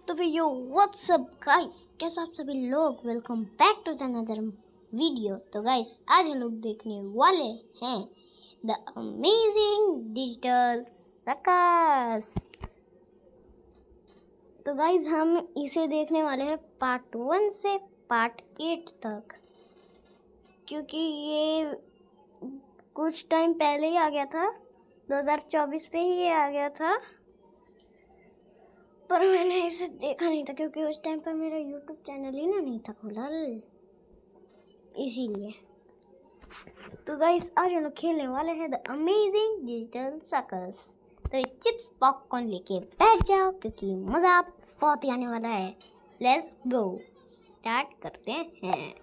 तो फिर यो WhatsApp guys, कैसे आप सभी लोग, welcome back to another video. तो गाइस आज हम लोग देखने वाले हैं द अमेजिंग डिजिटल सर्कस। तो गाइस हम इसे देखने वाले हैं पार्ट 1 से पार्ट 8 तक, क्योंकि ये कुछ टाइम पहले ही आ गया था, 2024 पे ही ये आ गया था, पर मैंने इसे देखा नहीं था क्योंकि उस टाइम पर मेरा YouTube चैनल ही नहीं था खुला, इसीलिए। तो गाइस आज हम लोग खेलने वाले हैं द अमेजिंग डिजिटल सर्कस। तो ये चिप्स पॉपकॉर्न लेके बैठ जाओ क्योंकि मज़ा बहुत ही आने वाला है। लेट्स गो, स्टार्ट करते हैं।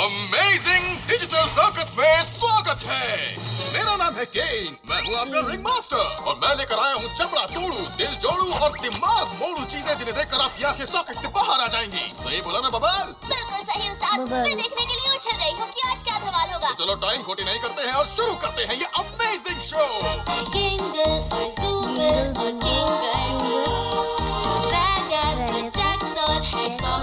अमेजिंग डिजिटल सर्कस में स्वागत है। मेरा नाम है केन, मैं हूँ आपका रिंग मास्टर और मैं लेकर आया हूँ चमड़ा तोड़ू, दिल जोड़ू और दिमाग मोड़ू चीजें जिन्हें देखकर आपकी आंखें सॉकेट से बाहर आ जाएंगी। सही बोला ना बबल? बिल्कुल सही उस्ताद। मैं देखने के लिए उछल रही हूँ कि आज क्या धमाल होगा। तो चलो टाइम खोटी नहीं करते हैं और शुरू करते हैं ये अमेजिंग शो। किंगल और ज़ूबल और किंगर, ड्रैगन, जैक्स और हेडफोन,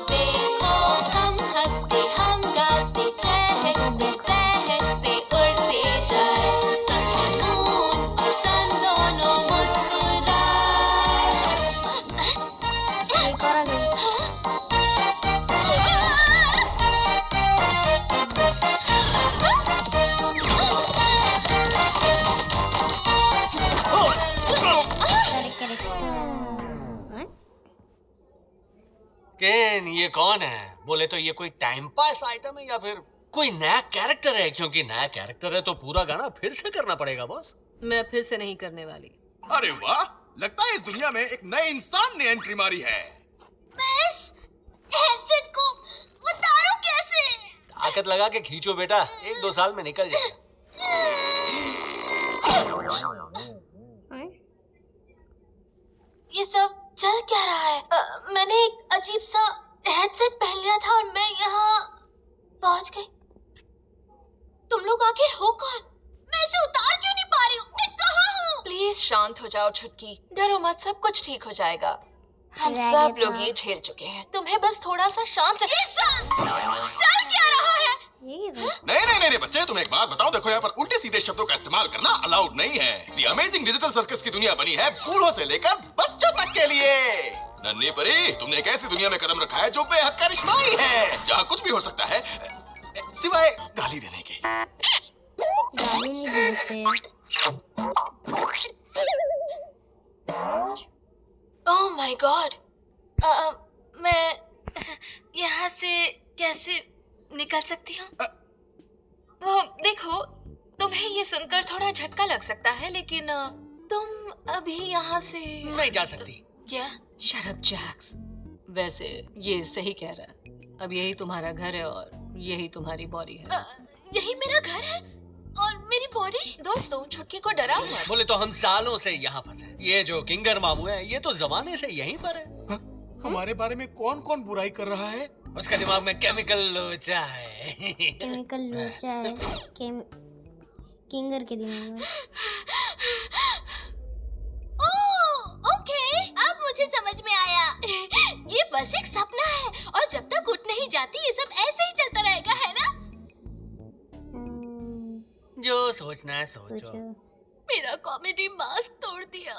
देखो हम हंसते, हम गाते, चहकते, बहकते, उड़ते जाए। सन और मून और सन दोनों मुस्कुराए। एक और आ गई। केन, ये कौन है? बोले तो ये कोई टाइम पास आइटम है या फिर कोई नया कैरेक्टर है? क्योंकि नया कैरेक्टर है तो पूरा गाना फिर से करना पड़ेगा बॉस। मैं फिर से नहीं करने वाली। अरे वाह, लगता है इस दुनिया में एक नए इंसान ने एंट्री मारी है। बस हेडसेट को उतारो कैसे? ताकत लगा के खींचो बेटा, 1-2 साल में निकल जाएगा। ये सब चल क्या रहा है? मैंने एक अजीब सा हेडसेट पहन लिया था और मैं यहाँ पहुँच गई। तुम लोग आखिर हो कौन? मैं इसे उतार क्यों नहीं पा रही हूँ? मैं कहाँ हूँ? प्लीज शांत हो जाओ छुटकी, डरो मत, सब कुछ ठीक हो जाएगा। हम रह सब गया लोग था। ये झेल चुके हैं, तुम्हें बस थोड़ा सा शांत ये सब चल क्या रहा है? ये नहीं बच्चे, तुम्हें एक बात बताओ, देखो यहाँ पर उल्टे सीधे शब्दों का इस्तेमाल करना अलाउड नहीं है। द अमेजिंग डिजिटल सर्कस की दुनिया बनी है बूढ़ों से लेकर बच्चों तक के लिए। नन्ही परी, तुमने एक ऐसी दुनिया में कदम रखा है जो बेहद करिश्माई है, जहाँ कुछ भी हो सकता है सिवाय गाली देने के। गाली नहीं देते। ओह माय गॉड, मैं यहाँ से कैसे निकल सकती हूँ? वो देखो, तुम्हें ये सुनकर थोड़ा झटका लग सकता है, लेकिन तुम अभी यहाँ से नहीं जा सकती। क्या? Shut up Jax. वैसे ये सही कह रहा है, अब यही तुम्हारा घर है और यही तुम्हारी बॉडी है। यही मेरा घर है और मेरी बॉडी। दोस्तों, छुटकी को डराओ मत। बोले तो हम सालों से यहाँ फंसे। ये जो किंगर मामू है, ये तो जमाने से यहीं पर है। हमारे बारे में कौन कौन बुराई कर रहा है? उसका दिमाग में केमिकल लोचा है। केमिकल लोचा है। किंगर के दिमाग में। ओके, अब मुझे समझ में आया। ये बस एक सपना है और जब तक उठ नहीं जाती ये सब ऐसे ही चलता रहेगा, है ना? जो सोचना है सोचो। सोचो। मेरा कॉमेडी मास्क तोड़ दिया।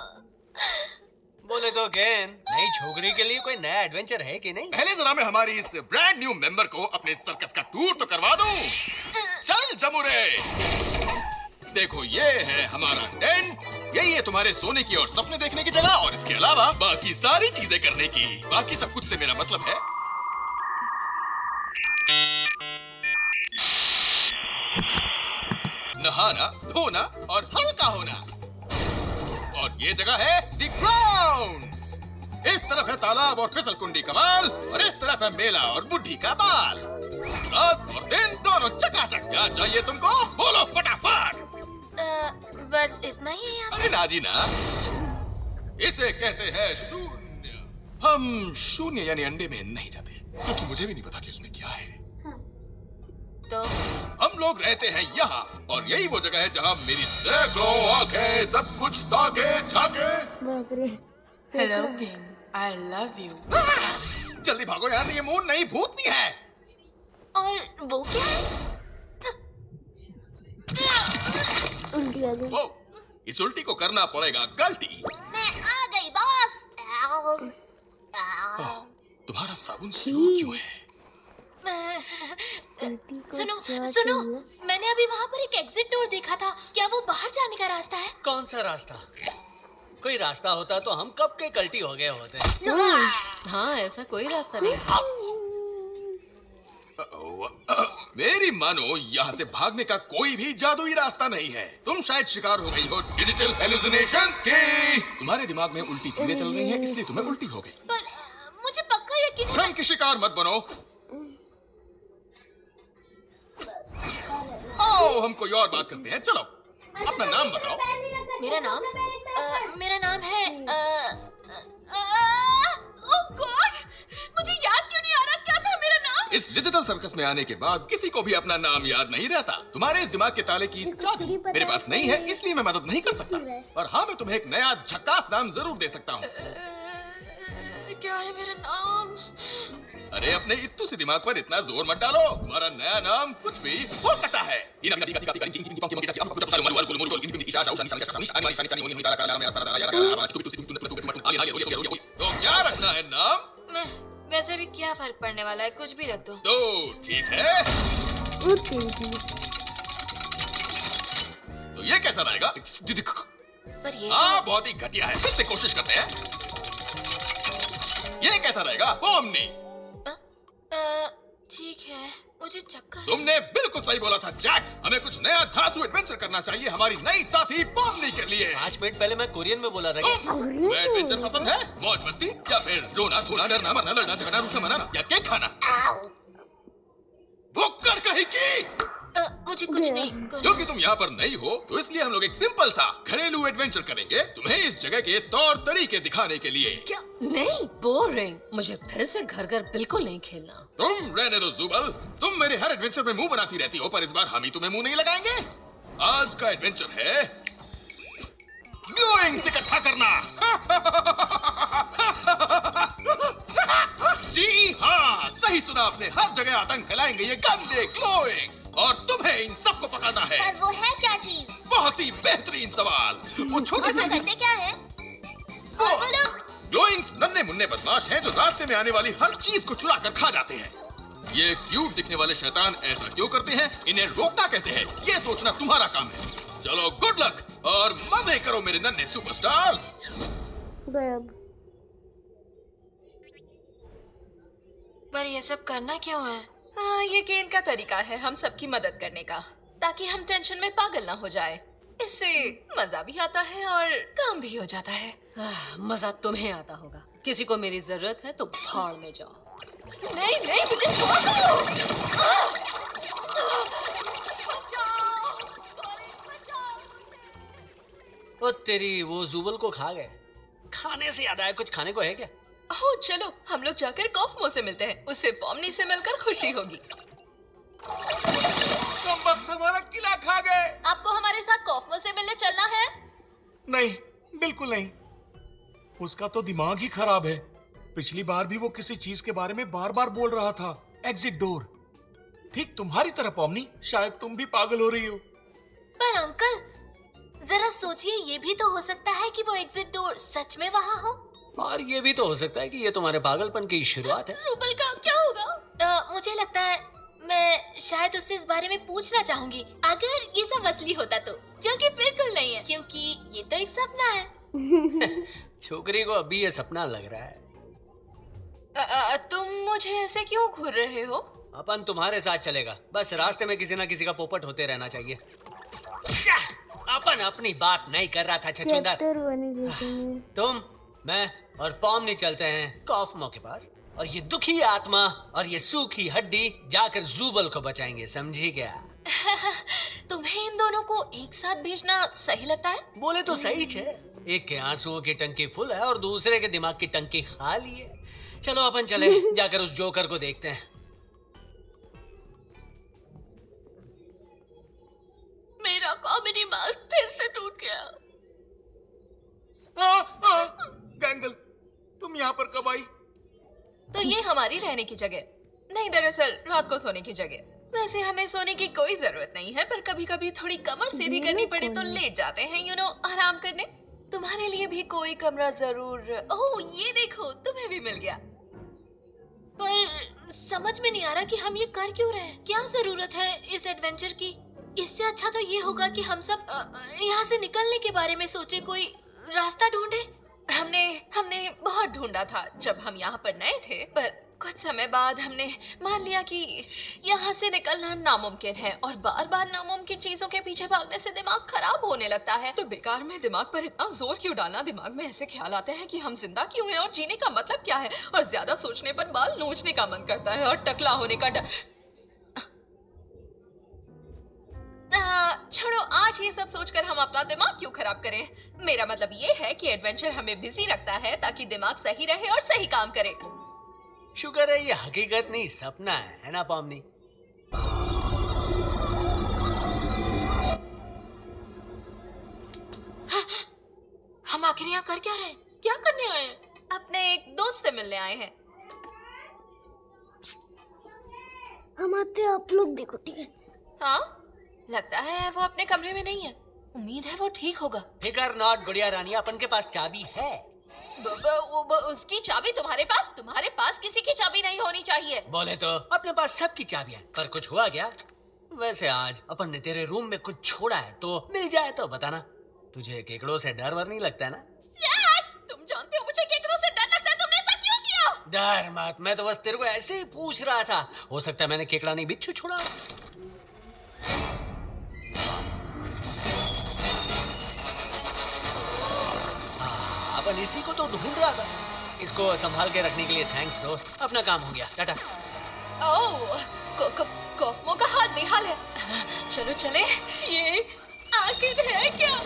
बोले तो केन, नई छोकरी के लिए कोई नया एडवेंचर है कि नहीं? पहले जरा मैं हमारी इस ब्रांड न्यू मेंबर को अपने सर्कस का टूर तो करवा दूं। चल जमुरे, देखो ये है हमारा टेंट, यही है तुम्हारे सोने की और सपने देखने की जगह, और इसके अलावा बाकी सारी चीजें करने की। बाकी सब कुछ से मेरा मतलब है नहाना, धोना और हल्का होना। और ये जगह है द ग्राउंड्स। इस तरफ है तालाब और फिसलकुंडी कमाल, और इस तरफ है मेला और बुढ़ी का बाल। रात और दिन दोनों चकाचक। क्या चाहिए तुमको? बोलो फटाफट। बस इतना ही है यहाँ। अरे नाजी ना, इसे कहते हैं शून्य। हम शून्य यानी अंडे में नहीं जाते, क्योंकि मुझे भी नहीं पता कि उसमें क्या है। तो हम लोग रहते हैं यहाँ, और यही वो जगह है जहाँ मेरी सैकड़ों आंखें सब कुछ ताके झाके। बाप रे। Hello, King. I love you. जल्दी भागो यहाँ से, ये मून नहीं भूतनी है। और वो क्या है? उल्टी आ गई। वो इस उल्टी को करना पड़ेगा गलती। मैं आ गई बॉस। आओ, आओ। तुम्हारा साबुन स्लो क्यों है? उल्टी को सुनो क्या सुनो, चाहिए? मैंने अभी वहाँ पर एक एग्जिट डोर देखा था। क्या वो बाहर जाने का रास्ता है? कौन सा रास्ता? कोई रास्ता होता तो हम कब के कल्टी हो गए होते। हाँ, ऐसा कोई रास्ता नहीं है। मेरी मानो, यहाँ से भागने का कोई भी जादुई रास्ता नहीं है। तुम शायद शिकार हो गई हो डिजिटल हेलुसिनेशंस की। तुम्हारे दिमाग में उल्टी चीजें चल रही हैं, इसलिए तुम्हें उल्टी हो गई। पर मुझे पक्का यकीन है। भ्रम की शिकार मत बनो। आओ हम कोई और बात करते हैं। चलो अपना नाम बताओ। मेरा नाम है ओह गॉड, मुझे याद क्यों नहीं आ रहा क्या था मेरा नाम? इस डिजिटल सर्कस में आने के बाद किसी को भी अपना नाम याद नहीं रहता। तुम्हारे इस दिमाग के ताले की चाबी मेरे पास नहीं है, इसलिए मैं मदद नहीं कर सकता। और हाँ, मैं तुम्हें एक नया झक्कास नाम जरूर दे सकता हूँ। क्या है मेरा नाम? अरे अपने इत्तू से दिमाग पर इतना जोर मत डालो। तुम्हारा नया नाम कुछ भी हो सकता है। तो क्या रखना है नाम? मैं वैसे भी क्या फर्क पड़ने वाला है, कुछ भी रख दो। तो ठीक है, तो ये कैसा रहेगा? पर ये हाँ, बहुत ही घटिया है। फिर से कोशिश करते हैं। ये कैसा रहेगा? पोमनी। ठीक है, मुझे चक्कर। तुमने बिल्कुल सही बोला था जैक्स। हमें कुछ नया धांसू एडवेंचर करना चाहिए हमारी नई साथी पोमनी के लिए। 5 मिनट पहले मैं कोरियन में बोला था। तुम्हें एडवेंचर पसंद है? मौज मस्ती, या फिर रोना धोना डरना मरना लड़ना झगड़ना रूठना मनाना, या केक खाना? भुक्कड़ कहीं की। मुझे कुछ नहीं करना। क्योंकि तुम यहाँ पर नहीं हो, तो इसलिए हम लोग एक सिंपल सा घरेलू एडवेंचर करेंगे तुम्हें इस जगह के तौर तरीके दिखाने के लिए। क्या? नहीं, बोरिंग। मुझे फिर से घर घर बिल्कुल नहीं खेलना। तुम रहने दो जुबल, तुम मेरे हर एडवेंचर में मुंह बनाती रहती हो, पर इस बार हम ही तुम्हें मुंह नहीं लगाएंगे। आज का एडवेंचर है ग्लोइंग्स इकट्ठा करना। जी हाँ, सही सुना आपने। हर जगह आतंक फैलाएंगे ये गंदे ग्लोइंग्स, और तुम्हें इन सबको पकड़ना है। पर वो है क्या चीज? बहुत ही बेहतरीन सवाल। वो छोटे से करते क्या है? और वो लोग ग्लोइंग्स नन्हे मुन्ने बदमाश हैं जो रास्ते में आने वाली हर चीज को चुरा कर खा जाते हैं। ये क्यूट दिखने वाले शैतान ऐसा क्यों करते हैं, इन्हें रोकना कैसे है, ये सोचना तुम्हारा काम है। चलो गुड लक और मजे करो मेरे नन्हे सुपरस्टार्स। गायब। पर ये सब करना क्यों है? हाँ, ये केन का तरीका है हम सबकी मदद करने का, ताकि हम टेंशन में पागल ना हो जाए। इससे मजा भी आता है और काम भी हो जाता है। मजा तुम्हें आता होगा। किसी को मेरी जरूरत है तो भाड़ में जाओ। नहीं नहीं, मुझे छोड़ दो। बचाओ, बचाओ मुझे। ओ तेरी, वो जुबल को खा गए। खाने से याद आया, कुछ खाने को है क्या? ओह चलो, हम लोग जाकर कॉफमो से मिलते हैं। उससे पॉमनी से मिलकर खुशी होगी। तुम वक्त हमारा किला खा गए। आपको हमारे साथ कॉफमो से मिलने चलना है? नहीं, बिल्कुल नहीं। उसका तो दिमाग ही खराब है। पिछली बार भी वो किसी चीज के बारे में बार बार बोल रहा था। Exit door. ठीक तुम्हारी तरह पोमनी, शायद तुम भी पागल हो रही हो। पर अंकल, जरा सोचिए, ये भी तो हो सकता है कि वो एग्जिट डोर सच में वहाँ हो। और ये भी तो हो सकता है कि ये तुम्हारे पागलपन की शुरुआत है। सुबल का क्या होगा? मुझे लगता है मैं शायद उससे इस बारे में पूछना चाहूंगी, अगर ये सब असली होता तो, जो कि बिल्कुल नहीं है, क्योंकि ये तो एक सपना है। छोकरी को अभी ये सपना लग रहा है। तुम मुझे ऐसे क्यों घूर रहे हो? अपन तुम्हारे साथ चलेगा, बस रास्ते में किसी ना किसी का पोपट होते रहना चाहिए। अपन अपनी बात नहीं कर रहा था छछूंदर। चैप्टर 1 देखेंगे। तुम, मैं और पॉमनी चलते हैं कॉफमो के पास, और ये दुखी आत्मा और ये सूखी हड्डी जाकर जूबल को बचाएंगे, समझी क्या? तुम्हें इन दोनों को एक साथ भेजना सही लगता है? बोले तो सही छे। एक के आंसुओं की टंकी फुल है और दूसरे के दिमाग की टंकी खाली है। चलो अपन चले, जाकर उस जोकर को देखते हैं। मेरा कॉमेडी मास्क फिर से टूट गया। गैंगल, तुम यहाँ पर कब आई? तो ये हमारी रहने की जगह नहीं, दरअसल रात को सोने की जगह। वैसे हमें सोने की कोई जरूरत नहीं है, पर कभी कभी थोड़ी कमर सीधी करनी पड़े तो लेट जाते हैं, आराम करने। तुम्हारे लिए भी कोई कमरा जरूर। ओह ये देखो, तुम्हें भी मिल गया। पर समझ में नहीं आ रहा कि हम ये कर क्यों रहे हैं। क्या जरूरत है इस एडवेंचर की? इससे अच्छा तो ये होगा कि हम सब यहाँ से निकलने के बारे में सोचे, कोई रास्ता ढूंढे। हमने बहुत ढूंढा था जब हम यहाँ पर नए थे, पर कुछ समय बाद हमने मान लिया कि यहाँ से निकलना नामुमकिन है, और बार बार नामुमकिन चीजों के पीछे भागने से दिमाग खराब होने लगता है। तो बेकार में दिमाग पर इतना जोर क्यों डालना? दिमाग में ऐसे ख्याल आते हैं कि हम जिंदा क्यों हैं और जीने का मतलब क्या है, और ज्यादा सोचने पर बाल नोचने का मन करता है और टकला होने का डर। छोड़ो, आज ये सब सोचकर हम अपना दिमाग क्यों खराब करें। मेरा मतलब ये है कि एडवेंचर हमें बिजी रखता है ताकि दिमाग सही रहे और सही काम करे। शुक्र है ये हकीकत नहीं सपना है ना पॉमनी? हम आखिर यहाँ कर क्या रहे हैं? क्या करने आए हैं? अपने एक दोस्त से मिलने आए हैं। हम आते हैं, आप लोग देखो, ठीक है? हाँ, लगता है वो अपने कमरे में नहीं है। उम्मीद है वो ठीक होगा। फिकर नॉट गुड़िया रानी, अपन के पास चाबी है। उसकी चाबी तुम्हारे पास किसी की चाबी नहीं होनी चाहिए। बोले तो अपने पास सबकी चाबियां, पर कुछ हुआ क्या? वैसे आज अपन ने तेरे रूम में कुछ छोड़ा है, तो मिल जाए तो बताना। तुझे केकड़ों से डर वर नहीं लगता ना? तुम जानते हो मुझे केकड़ों से डर लगता है, तुमने ऐसा क्यों किया? डर मत, मैं तो बस तेरे को ऐसे ही पूछ रहा था। हो सकता है मैंने केकड़ा नहीं बिच्छू छोड़ा। अपन इसी को तो ढूंढ रहा था। इसको संभाल के रखने के लिए थैंक्स दोस्त, अपना काम हो गया, टाटा। ओह, कॉफमो का हाथ बेहाल है। चलो चले। ये आखिर है क्या?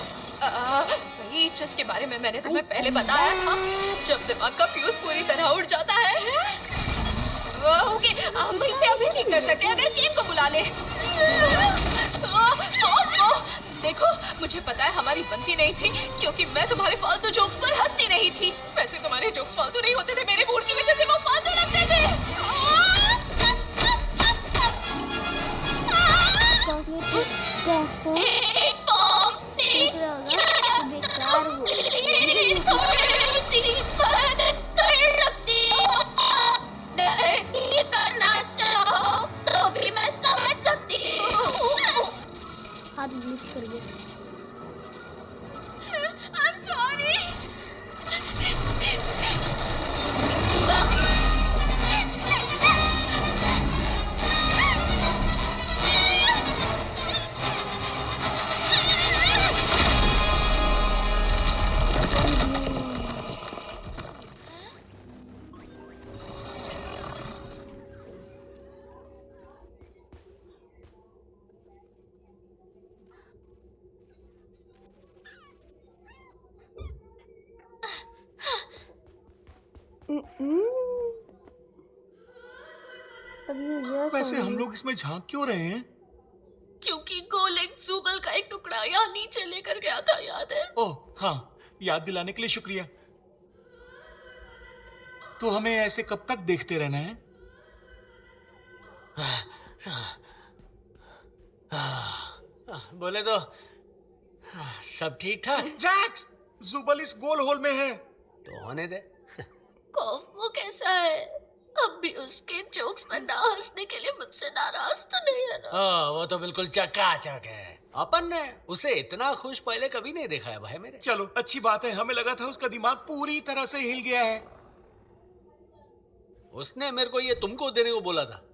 वही जिसके बारे में मैंने तुम्हें पहले बताया था, जब दिमाग का फ्यूज पूरी तरह उड़ जाता है। ओके, हम इसे अभी ठीक कर सकते हैं अगर केन को बुला ले। देखो, मुझे पता है हमारी बनती नहीं थी, क्योंकि मैं तुम्हारे फालतू जोक्स पर हंसती नहीं थी। वैसे तुम्हारे जोक्स फालतू नहीं होते थे, मेरे मूड की वजह से वो फालतू लगते थे। नहीं करना चाहो तो भी मैं समझ सकती हूँ। हाथ ब्लीच कर गया। I'm sorry. वैसे हम लोग इसमें झांक क्यों रहे हैं? क्योंकि गोलेक ज़ुबल का एक टुकड़ा यहाँ नीचे लेकर गया था, याद है? ओह हाँ, याद दिलाने के लिए शुक्रिया। तो हमें ऐसे कब तक देखते रहना है? बोले तो सब ठीक ठाक। जैक्स, ज़ुबल इस गोल होल में है। तो होने दे। कॉफमो कैसा है? अब भी उसके जोक्स पर ना हंसने के लिए मुझसे नाराज तो नहीं है ना? वो तो बिल्कुल चकाचक है। अपन ने उसे इतना खुश पहले कभी नहीं देखा है भाई मेरे। चलो अच्छी बात है, हमें लगा था उसका दिमाग पूरी तरह से हिल गया है। उसने मेरे को ये तुमको देने को बोला था।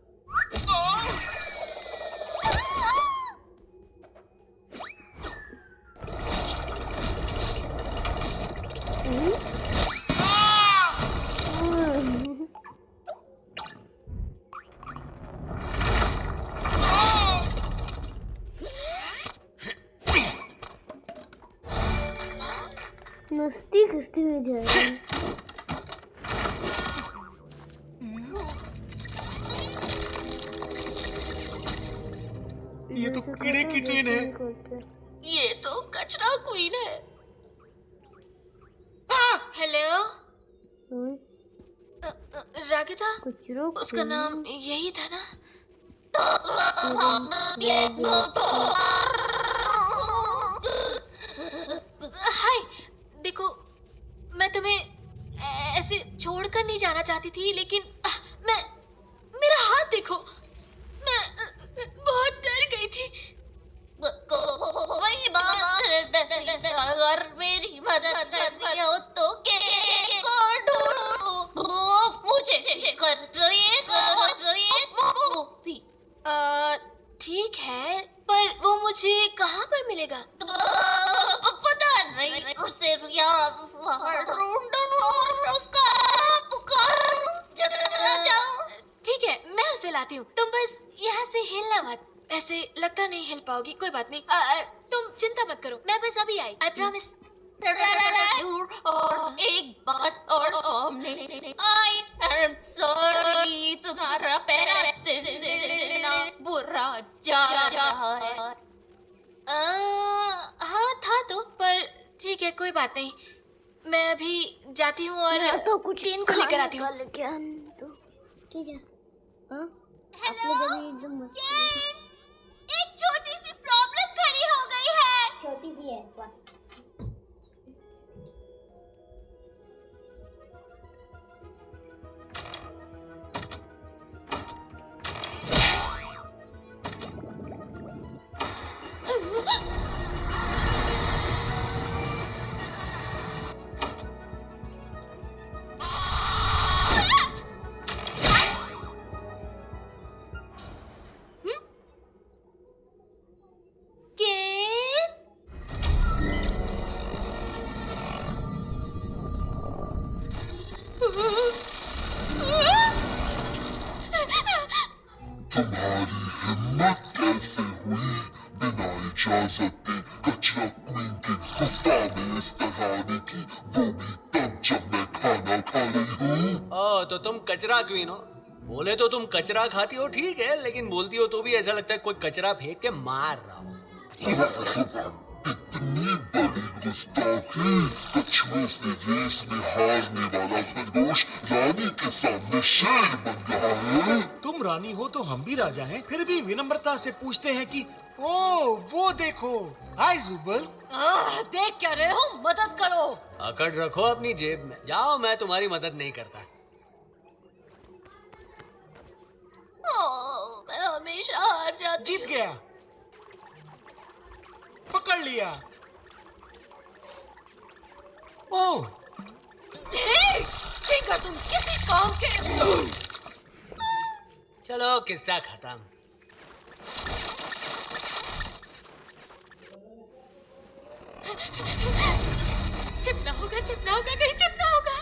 मस्ती करते हुए जा रहे हैं। ये तो कीड़े की ट्रेन है। ये तो कचरा क्वीन है। हेलो रागिता, उसका नाम यही था ना? हाय, देखो मैं तुम्हें ऐसे छोड़कर नहीं जाना चाहती थी, लेकिन मैं मेरा हाथ देखो, मैं बहुत डर गई थी। वही बात, अगर मेरी मदद करनी हो तो मुझे ठीक है, पर वो मुझे कहाँ पर मिलेगा? पता नहीं, उसे ठीक है, मैं उसे लाती हूँ, तुम बस यहाँ से हिलना मत। ऐसे लगता नहीं हिल पाओगी, कोई बात नहीं, तुम चिंता मत करो, मैं बस अभी आई, आई प्रॉमिस। एक बात और आई एम सॉरी, तुम्हारा पैर बुरा जा रहा है। हाँ था तो, पर ठीक है, कोई बात नहीं, मैं अभी जाती हूँ और तो कुछ टीन को लेकर आती हूँ। तो ठीक है। हाँ, आप लोग अभी एकदम मस्त एक छोटी सी प्रॉब्लम खड़ी हो गई है। छोटी सी है। वाह। तुम्हारी हिम्मत कैसे हुई बिना इजाजत के कचरा क्वीन की गुफा में इस तरह आने की, वो भी तब जब मैं खाना खा रही हूँ। ओ, तो तुम कचरा क्वीन हो? बोले तो तुम कचरा खाती हो ठीक है, लेकिन बोलती हो तो भी ऐसा लगता है कोई कचरा फेंक के मार रहा हो। इतनी बड़ी गुस्ताखी, कछुए से रेस में हारने वाला खरगोश रानी के सामने शेर बन रहा है। तुम रानी हो तो हम भी राजा हैं, फिर भी विनम्रता से पूछते हैं कि ओ वो देखो। हाय जुबल। देख क्या रहे हो, मदद करो। अकड़ रखो अपनी जेब में, जाओ, मैं तुम्हारी मदद नहीं करता। मैं हमेशा हार जाती जीत गया, पकड़ लिया। ओ फिंगर, तुम किसी काम के। चलो किस्सा खत्म। चिपना होगा, चिपना होगा, कहीं चिपना होगा।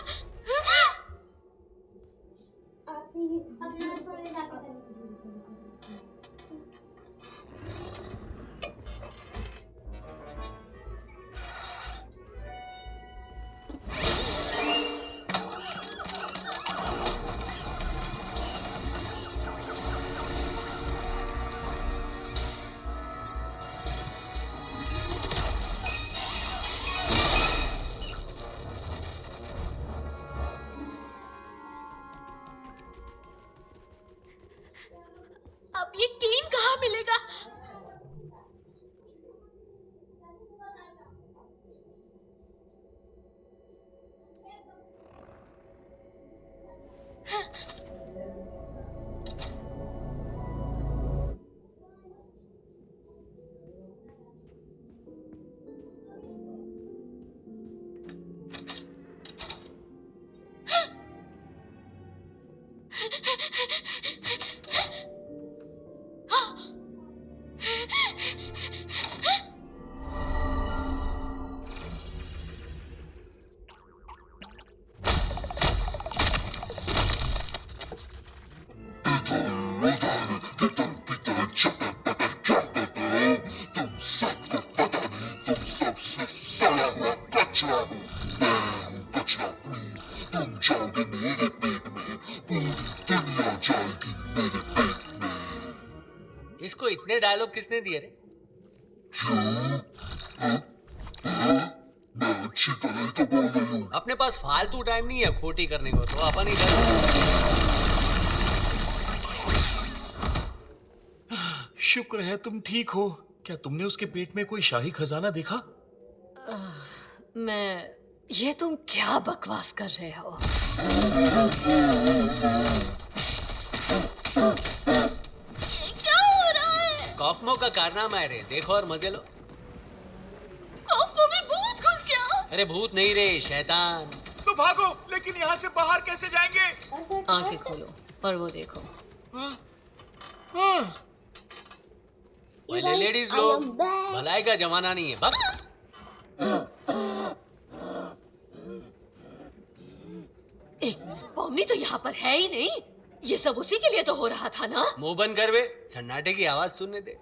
अब ये टीन कहाँ मिलेगा? तुम सबको पता नहीं, तुम सबसे सड़ा हुआ कचरा हो। मैं हूँ कचरा क्वीन, तुम जाओगे मेरे पेट में, पूरी दुनिया जाएगी। इसको इतने डायलॉग किसने दिए रे? मैं अच्छी तरह तो बोल रही हूँ। अपने पास फालतू टाइम नहीं है खोटी करने को, तो अपन इधर। शुक्र है तुम ठीक हो। क्या तुमने उसके पेट में कोई शाही खजाना देखा? ये तुम क्या बकवास कर रहे हो? क्या हो रहा है? कॉफमो का कारनामा है रे, देखो और मजे लो। कॉफमो में भूत घुस गया। अरे भूत नहीं रे, शैतान। तो भागो, लेकिन यहाँ से बाहर कैसे जाएंगे? आंखें खोलो और वो देखो। हाँ? हाँ? पहले लेडीज I लोग, am back. भलाई का जमाना नहीं है। भाग। एक मिनट, पॉमनी तो यहाँ पर है ही नहीं। ये सब उसी के लिए तो हो रहा था ना? मुंह बंद कर बे, सन्नाटे की आवाज सुनने दे।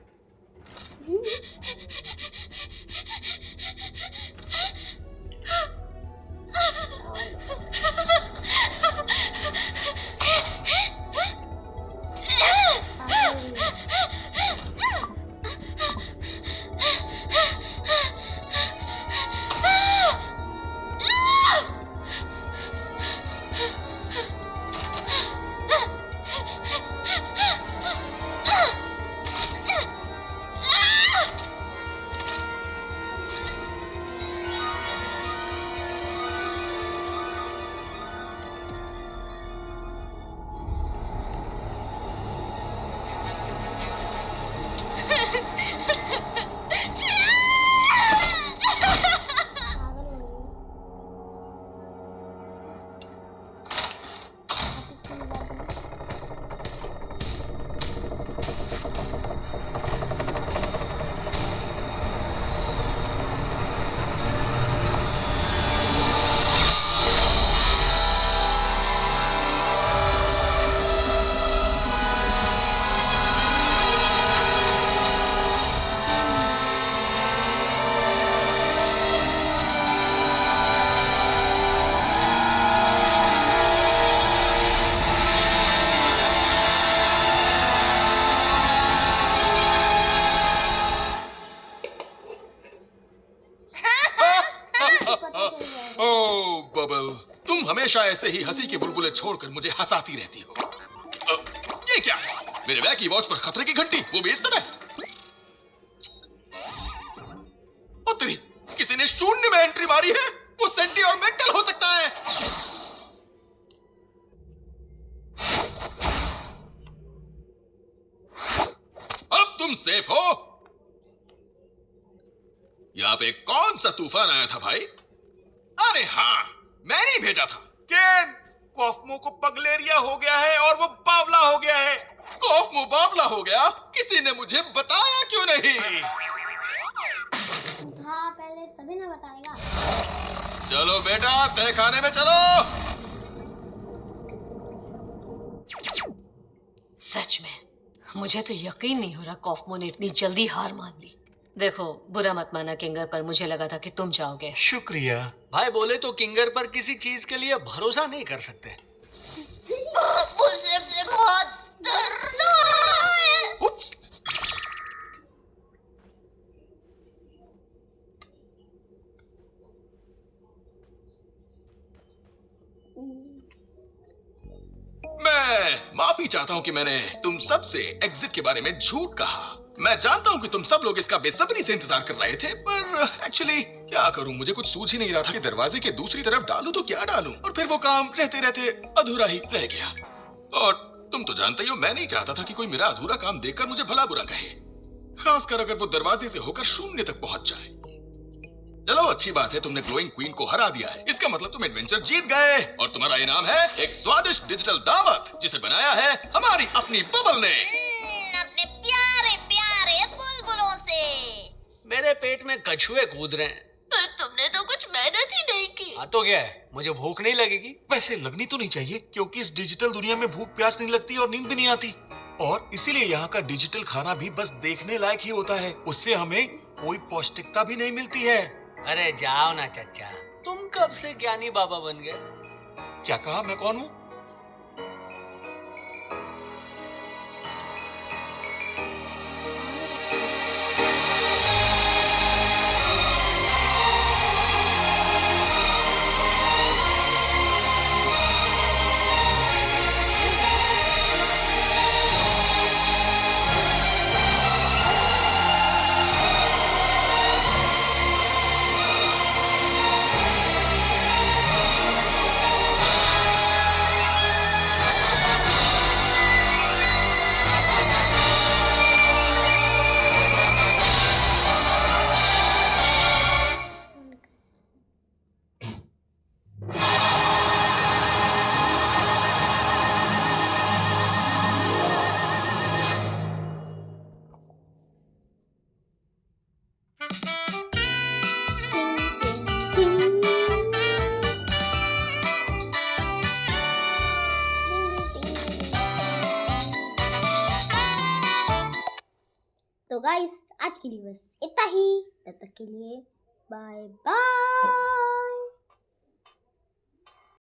ओह बबल, तुम हमेशा ऐसे ही हंसी के बुलबुले छोड़कर मुझे हंसाती रहती हो। ये क्या है? मेरे वैकी वॉच पर खतरे की घंटी, वो भी इस समय। ओ तेरी, किसी ने शून्य में एंट्री मारी है। वो सेंटी और मेंटल हो सकता है। अब तुम सेफ हो। यहाँ पे कौन सा तूफान आया था भाई? अरे हाँ, मैंने ही भेजा था। केन, कॉफमो को पगलेरिया हो गया है और वो बावला हो गया है। कॉफमो बावला हो गया? किसी ने मुझे बताया क्यों नहीं? था पहले तभी ना बताएगा। चलो बेटा, तय खाने में चलो। सच में मुझे तो यकीन नहीं हो रहा कॉफमो ने इतनी जल्दी हार मान ली। देखो, बुरा मत माना किंगर, पर मुझे लगा था कि तुम जाओगे। शुक्रिया। भाई बोले तो किंगर पर किसी चीज के लिए भरोसा नहीं कर सकते। मुझे से बहुत डर रहा है। उप्स। मैं माफी चाहता हूं कि मैंने तुम सबसे एग्जिट के बारे में झूठ कहा। मैं जानता हूं कि तुम सब लोग इसका बेसब्री से इंतजार कर रहे थे, पर एक्चुअली क्या करूं, मुझे कुछ सूझ ही नहीं रहा था कि दरवाजे के दूसरी तरफ डालूं तो क्या डालूं, और फिर वो काम रहते रहते अधूरा ही रह गया। और तुम तो जानते ही हो, मैं नहीं चाहता था कि कोई मेरा अधूरा काम देखकर मुझे भला बुरा कहे, खासकर अगर वो दरवाजे से होकर शून्य तक पहुंच जाए। चलो, अच्छी बात है, तुमने ग्लोइंग क्वीन को हरा दिया है। इसका मतलब तुम एडवेंचर जीत गए, और तुम्हारा इनाम है एक स्वादिष्ट डिजिटल दावत, जिसे बनाया है हमारी अपनी बबल ने। अपने प्यारे प्यारे बुलबुलों से। मेरे पेट में कछुए कूद रहे हैं। पर तुमने तो कुछ मेहनत ही नहीं की। हाँ तो क्या है, मुझे भूख नहीं लगेगी? वैसे लगनी तो नहीं चाहिए, क्योंकि इस डिजिटल दुनिया में भूख प्यास नहीं लगती और नींद भी नहीं आती। और इसीलिए यहाँ का डिजिटल खाना भी बस देखने लायक ही होता है। उससे हमें कोई पौष्टिकता भी नहीं मिलती है। अरे जाओ ना चच्चा, तुम कब से ज्ञानी बाबा बन गए? क्या कहा? मैं कौन हूँ? तो गाइस आज के लिए बस इतना ही, तब तक के लिए बाय बाय।